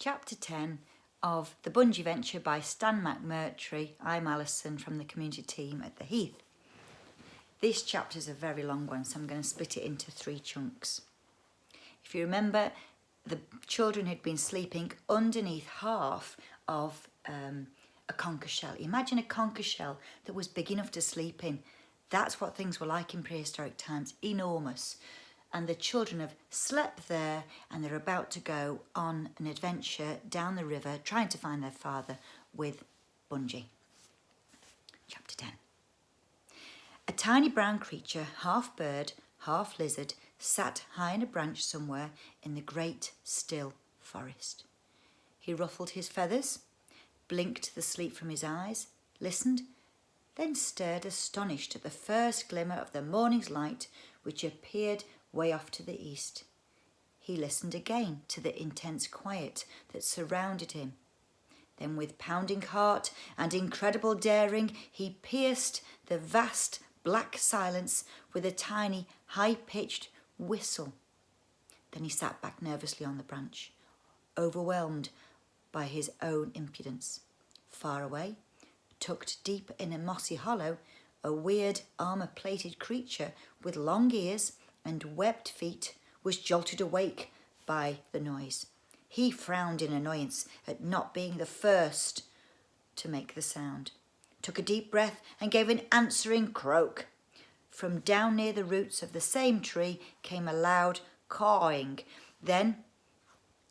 Chapter 10 of The Bunjee Venture by Stan Mc Murtry. I'm Alison from the community team at the Heath. This chapter is a very long one, so I'm going to split it into 3 chunks. If you remember, the children had been sleeping underneath half of a conch shell. Imagine a conch shell that was big enough to sleep in. That's what things were like in prehistoric times, enormous. And the children have slept there and they're about to go on an adventure down the river trying to find their father with Bunjee. Chapter 10. A tiny brown creature, half bird, half lizard, sat high in a branch somewhere in the great still forest. He ruffled his feathers, blinked the sleep from his eyes, listened, then stared astonished at the first glimmer of the morning's light which appeared way off to the east. He listened again to the intense quiet that surrounded him. Then with pounding heart and incredible daring, he pierced the vast black silence with a tiny high-pitched whistle. Then he sat back nervously on the branch, overwhelmed by his own impudence. Far away, tucked deep in a mossy hollow, a weird armour-plated creature with long ears and webbed feet was jolted awake by the noise. He frowned in annoyance at not being the first to make the sound, took a deep breath and gave an answering croak. From down near the roots of the same tree came a loud cawing. Then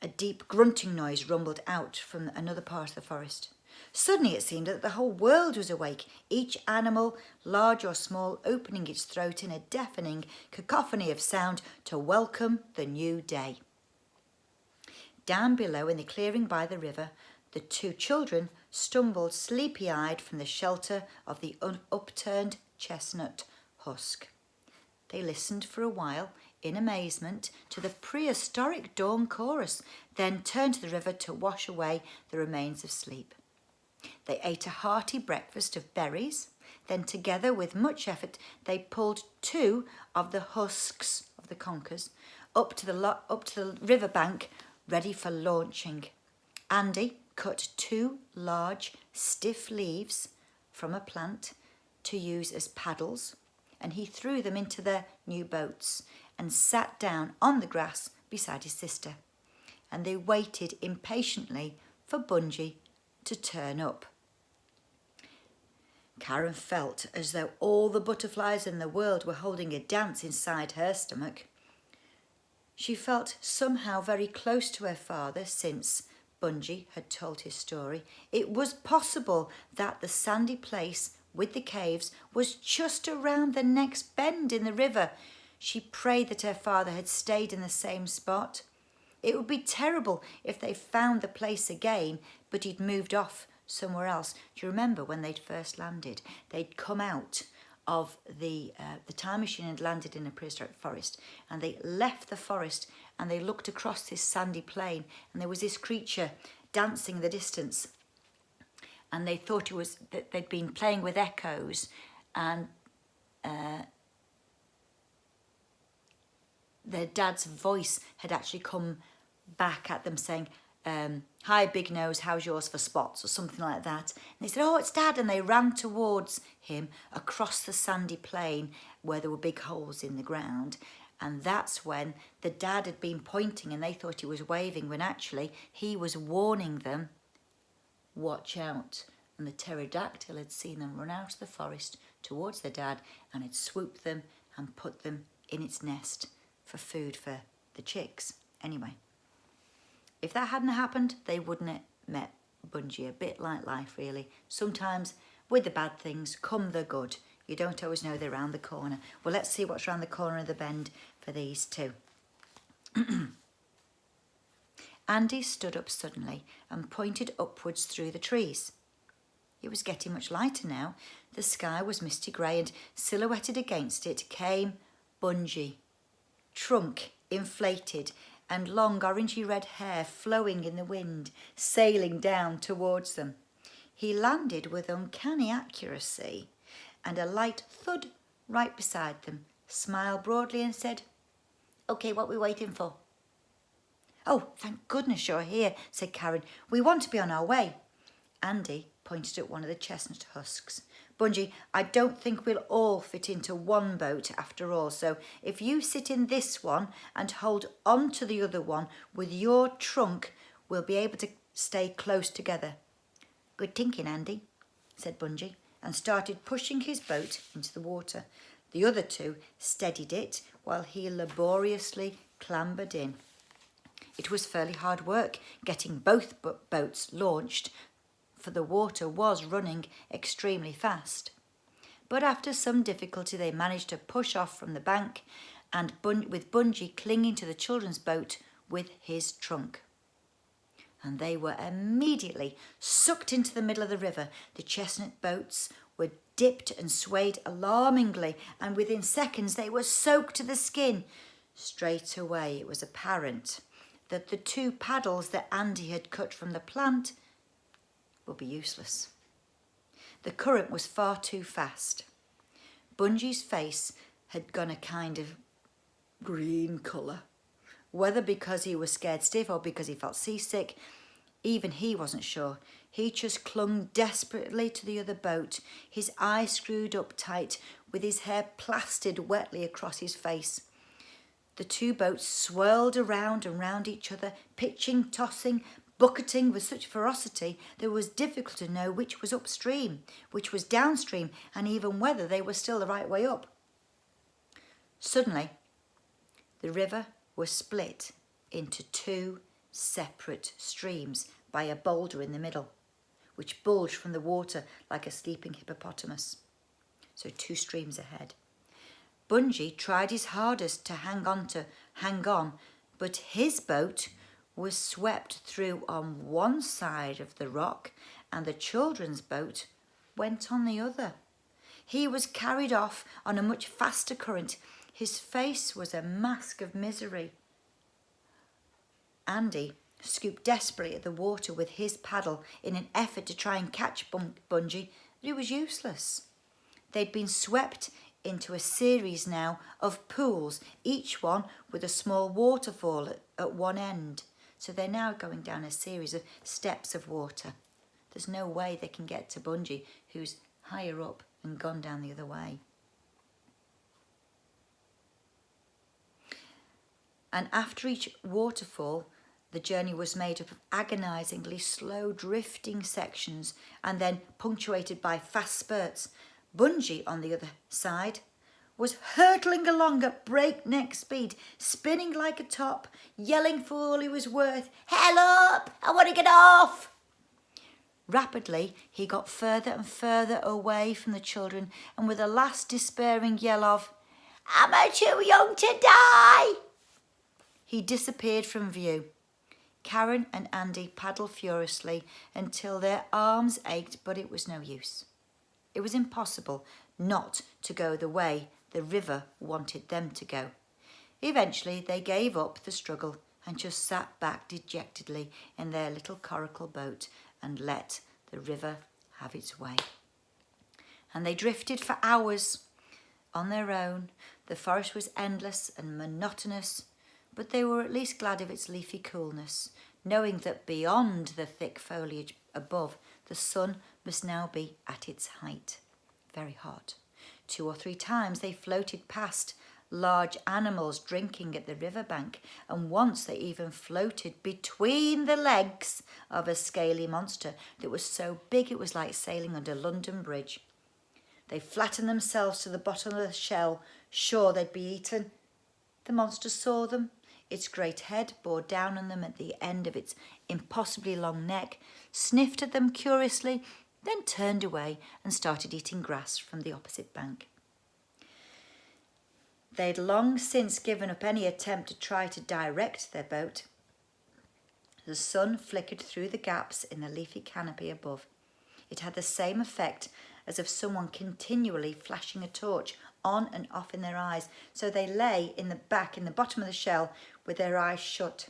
a deep grunting noise rumbled out from another part of the forest. Suddenly it seemed that the whole world was awake, each animal, large or small, opening its throat in a deafening cacophony of sound to welcome the new day. Down below in the clearing by the river, the 2 children stumbled sleepy-eyed from the shelter of the upturned chestnut husk. They listened for a while in amazement to the prehistoric dawn chorus, then turned to the river to wash away the remains of sleep. They ate a hearty breakfast of berries, then together with much effort they pulled 2 of the husks of the conchers up to the river bank ready for launching. Andy cut 2 large stiff leaves from a plant to use as paddles, and he threw them into their new boats and sat down on the grass beside his sister. And they waited impatiently for Bunjee to turn up. Karen felt as though all the butterflies in the world were holding a dance inside her stomach. She felt somehow very close to her father since Bunjee had told his story. It was possible that the sandy place with the caves was just around the next bend in the river. She prayed that her father had stayed in the same spot. It would be terrible if they found the place again, but he'd moved off somewhere else. Do you remember when they'd first landed? They'd come out of the time machine had landed in a prehistoric forest, and they left the forest and they looked across this sandy plain, and there was this creature dancing in the distance, and they thought it was that they'd been playing with echoes, and their dad's voice had actually come back at them saying, hi Big Nose, how's yours for spots, or something like that. And they said, oh, it's Dad, and they ran towards him across the sandy plain where there were big holes in the ground. And that's when the dad had been pointing and they thought he was waving, when actually he was warning them, watch out. And the pterodactyl had seen them run out of the forest towards their dad and had swooped them and put them in its nest for food for the chicks. Anyway, if that hadn't happened, they wouldn't have met Bunjee. A bit like life, really. Sometimes with the bad things come the good. You don't always know they're around the corner. Well, let's see what's around the corner of the bend for these 2. Andy stood up suddenly and pointed upwards through the trees. It was getting much lighter now. The sky was misty grey, and silhouetted against it came Bunjee, trunk inflated and long orangey red hair flowing in the wind, sailing down towards them. He landed with uncanny accuracy and a light thud right beside them, smiled broadly and said, OK, what we waiting for? "Oh, thank goodness you're here," said Karen. "We want to be on our way." Andy pointed at one of the chestnut husks. "Bunjee, I don't think we'll all fit into one boat after all, so if you sit in this one and hold on to the other one with your trunk, we'll be able to stay close together." "Good thinking, Andy," said Bunjee, and started pushing his boat into the water. The other two steadied it while he laboriously clambered in. It was fairly hard work getting both boats launched, for the water was running extremely fast. But after some difficulty they managed to push off from the bank, and with Bunjee clinging to the children's boat with his trunk. And they were immediately sucked into the middle of the river. The chestnut boats were dipped and swayed alarmingly, and within seconds they were soaked to the skin. Straight away it was apparent that the 2 paddles that Andy had cut from the plant would be useless. The current was far too fast. Bunjee's face had gone a kind of green colour. Whether because he was scared stiff or because he felt seasick, even he wasn't sure. He just clung desperately to the other boat, his eyes screwed up tight, with his hair plastered wetly across his face. The 2 boats swirled around and round each other, pitching, tossing, bucketing with such ferocity that it was difficult to know which was upstream, which was downstream, and even whether they were still the right way up. Suddenly, the river was split into 2 separate streams by a boulder in the middle, which bulged from the water like a sleeping hippopotamus. So 2 streams ahead. Bunjee tried his hardest to hang on, but his boat was swept through on one side of the rock, and the children's boat went on the other. He was carried off on a much faster current. His face was a mask of misery. Andy scooped desperately at the water with his paddle in an effort to try and catch Bunjee, but it was useless. They'd been swept into a series now of pools, each one with a small waterfall at one end. So they're now going down a series of steps of water. There's no way they can get to Bunjee, who's higher up and gone down the other way. And after each waterfall, the journey was made up of agonisingly slow drifting sections and then punctuated by fast spurts. Bunjee, on the other side, was hurtling along at breakneck speed, spinning like a top, yelling for all he was worth, "Hell up! I want to get off!" Rapidly, he got further and further away from the children, and with a last despairing yell of, "Am I too young to die?" he disappeared from view. Karen and Andy paddled furiously until their arms ached, but it was no use. It was impossible not to go the way the river wanted them to go. Eventually, they gave up the struggle and just sat back dejectedly in their little coracle boat and let the river have its way. And they drifted for hours on their own. The forest was endless and monotonous, but they were at least glad of its leafy coolness, knowing that beyond the thick foliage above, the sun must now be at its height. Very hot. 2 or 3 times they floated past large animals drinking at the riverbank, and once they even floated between the legs of a scaly monster that was so big it was like sailing under London Bridge. They flattened themselves to the bottom of the shell, sure they'd be eaten. The monster saw them. Its great head bore down on them at the end of its impossibly long neck, sniffed at them curiously, then turned away and started eating grass from the opposite bank. They'd long since given up any attempt to try to direct their boat. The sun flickered through the gaps in the leafy canopy above. It had the same effect as of someone continually flashing a torch on and off in their eyes, so they lay in the bottom of the shell with their eyes shut.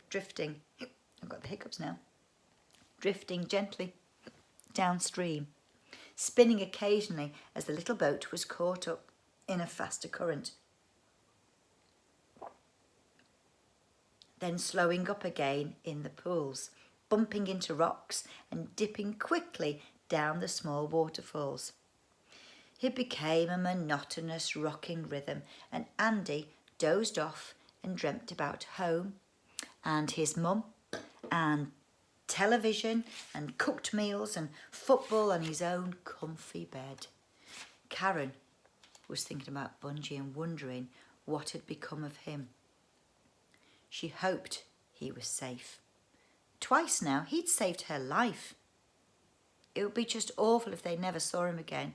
Drifting. I've got the hiccups now. Drifting gently downstream, spinning occasionally as the little boat was caught up in a faster current. then slowing up again in the pools, bumping into rocks and dipping quickly down the small waterfalls. It became a monotonous rocking rhythm, and Andy dozed off and dreamt about home and his mum and television and cooked meals and football and his own comfy bed. Karen was thinking about Bunjee and wondering what had become of him. She hoped he was safe. Twice now he'd saved her life. It would be just awful if they never saw him again.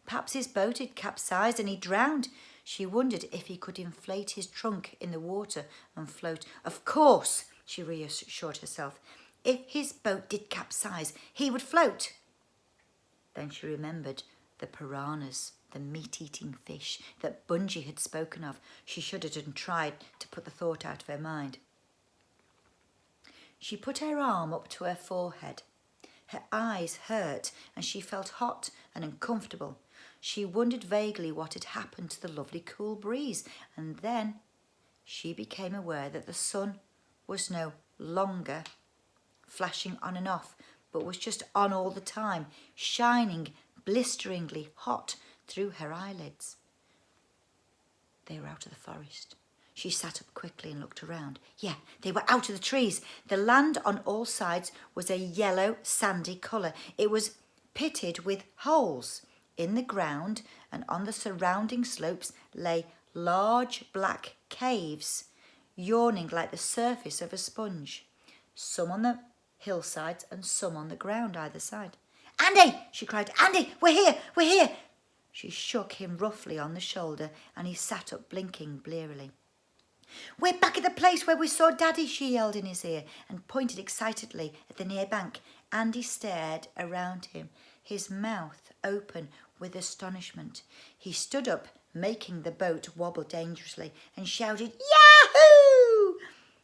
Perhaps his boat had capsized and he drowned. She wondered if he could inflate his trunk in the water and float. Of course, she reassured herself, if his boat did capsize, he would float. Then she remembered the piranhas, the meat-eating fish that Bunjee had spoken of. She shuddered and tried to put the thought out of her mind. She put her arm up to her forehead. Her eyes hurt and she felt hot and uncomfortable. She wondered vaguely what had happened to the lovely cool breeze, and then she became aware that the sun was no longer flashing on and off, but was just on all the time, shining blisteringly hot through her eyelids. They were out of the forest. She sat up quickly and looked around. Yeah, they were out of the trees. The land on all sides was a yellow, sandy colour. It was pitted with holes in the ground, and on the surrounding slopes lay large black caves, yawning like the surface of a sponge, some on the hillsides and some on the ground either side. "Andy!" she cried. "Andy, we're here! We're here!" She shook him roughly on the shoulder and he sat up blinking blearily. "We're back at the place where we saw Daddy," she yelled in his ear and pointed excitedly at the near bank. Andy stared around him, his mouth open with astonishment. He stood up, making the boat wobble dangerously, and shouted, "Yahoo!"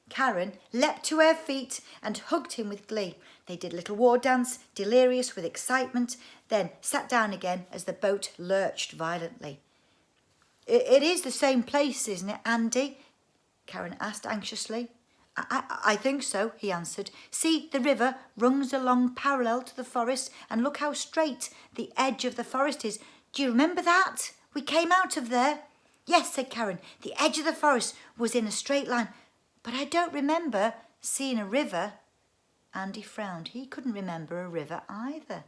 Karen leapt to her feet and hugged him with glee. They did a little war dance, delirious with excitement, then sat down again as the boat lurched violently. It is the same place, isn't it, Andy?" Karen asked anxiously. I think so," he answered. "See, the river runs along parallel to the forest, and look how straight the edge of the forest is. Do you remember that? We came out of there." "Yes," said Karen. "The edge of the forest was in a straight line, but I don't remember seeing a river." Andy frowned. He couldn't remember a river either.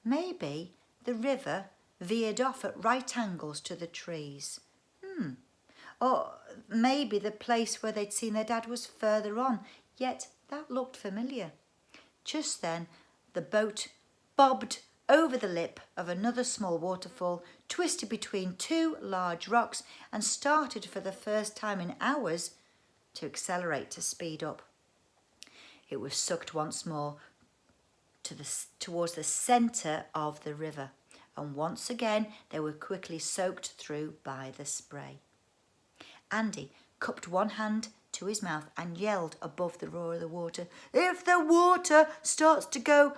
Maybe the river veered off at right angles to the trees. Or maybe the place where they'd seen their dad was further on, yet that looked familiar. Just then, the boat bobbed over the lip of another small waterfall, twisted between two large rocks, and started for the first time in hours to accelerate, to speed up. It was sucked once more towards the centre of the river, and once again they were quickly soaked through by the spray. Andy cupped one hand to his mouth and yelled above the roar of the water, "If the water starts to go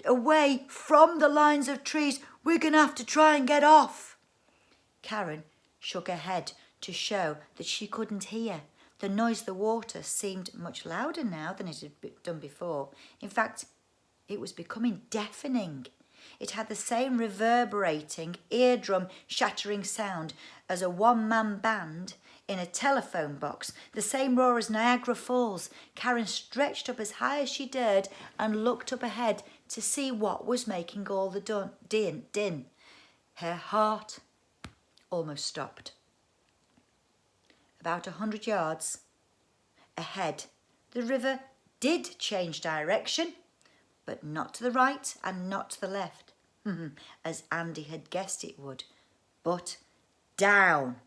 away from the lines of trees, we're going to have to try and get off." Karen shook her head to show that she couldn't hear. The noise of the water seemed much louder now than it had done before. In fact, it was becoming deafening. It had the same reverberating, eardrum-shattering sound as a one-man band in a telephone box, the same roar as Niagara Falls. Karen stretched up as high as she dared and looked up ahead to see what was making all the din. Her heart almost stopped. About 100 yards ahead, the river did change direction, but not to the right and not to the left, as Andy had guessed it would, but down.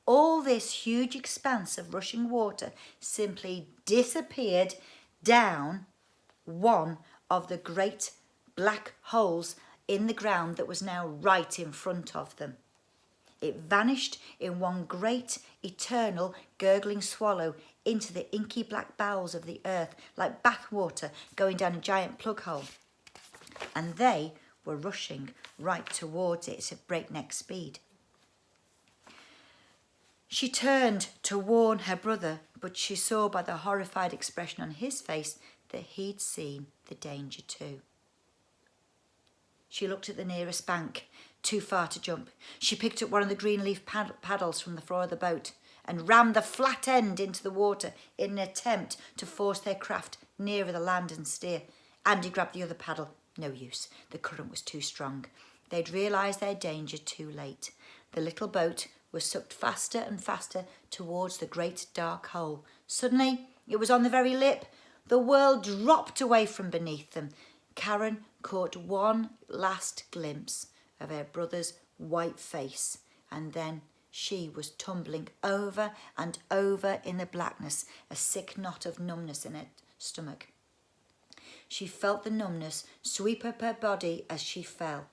All this huge expanse of rushing water simply disappeared down one of the great black holes in the ground that was now right in front of them. It vanished in one great, eternal, gurgling swallow into the inky black bowels of the earth, like bathwater going down a giant plug hole. And they were rushing right towards it at breakneck speed. She turned to warn her brother, but she saw by the horrified expression on his face that he'd seen the danger too. She looked at the nearest bank, too far to jump. She picked up one of the green leaf paddles from the floor of the boat and rammed the flat end into the water in an attempt to force their craft nearer the land and steer. Andy grabbed the other paddle. No use. The current was too strong. They'd realised their danger too late. The little boat was sucked faster and faster towards the great dark hole. Suddenly, it was on the very lip. The world dropped away from beneath them. Karen caught one last glimpse of her brother's white face, and then she was tumbling over and over in the blackness, a sick knot of numbness in her stomach. She felt the numbness sweep up her body as she fell.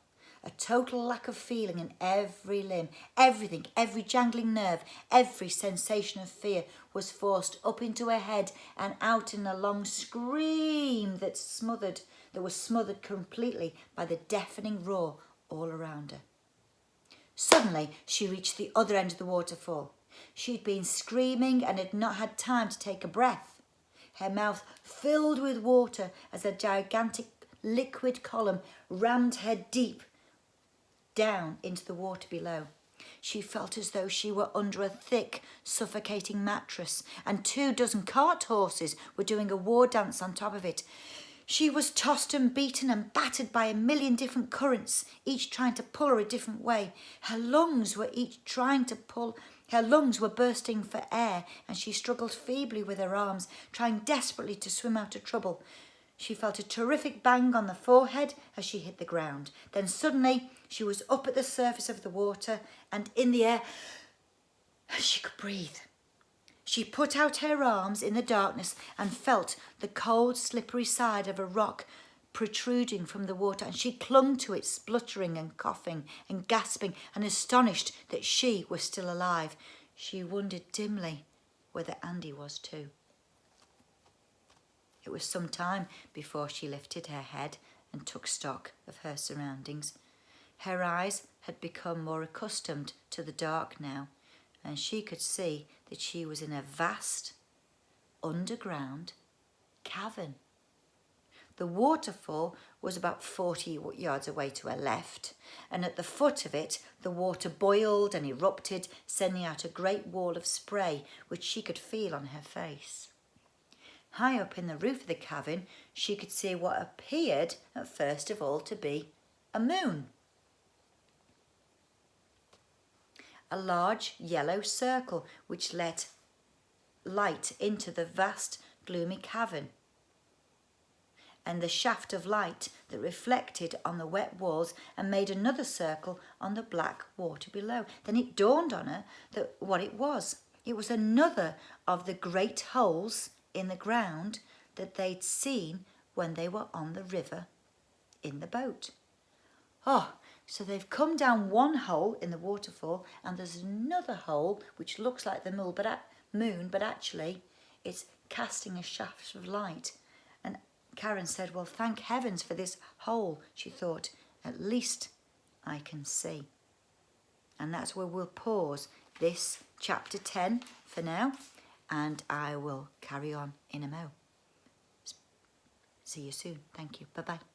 A total lack of feeling in every limb, everything, every jangling nerve, every sensation of fear was forced up into her head and out in a long scream that was smothered completely by the deafening roar all around her. Suddenly, she reached the other end of the waterfall. She'd been screaming and had not had time to take a breath. Her mouth filled with water as a gigantic liquid column rammed her deep down into the water below. She felt as though she were under a thick, suffocating mattress, and 24 cart horses were doing a war dance on top of it. She was tossed and beaten and battered by a million different currents, each trying to pull her a different way. Her lungs were bursting for air, and she struggled feebly with her arms, trying desperately to swim out of trouble. She felt a terrific bang on the forehead as she hit the ground. Then suddenly she was up at the surface of the water and in the air. She could breathe. She put out her arms in the darkness and felt the cold, slippery side of a rock protruding from the water, and she clung to it, spluttering and coughing and gasping and astonished that she was still alive. She wondered dimly whether Andy was too. It was some time before she lifted her head and took stock of her surroundings. Her eyes had become more accustomed to the dark now, and she could see that she was in a vast, underground cavern. The waterfall was about 40 yards away to her left, and at the foot of it, the water boiled and erupted, sending out a great wall of spray, which she could feel on her face. High up in the roof of the cavern, she could see what appeared at first of all to be a moon. A large yellow circle which let light into the vast gloomy cavern, and the shaft of light that reflected on the wet walls and made another circle on the black water below. Then it dawned on her that what it was. It was another of the great holes in the ground that they'd seen when they were on the river in the boat. Oh, so they've come down one hole in the waterfall, and there's another hole which looks like the moon, but actually it's casting a shaft of light. And Karen said, well, thank heavens for this hole, she thought. At least I can see. And that's where we'll pause this chapter 10 for now, and I will carry on in a mo. See you soon. Thank you. Bye-bye.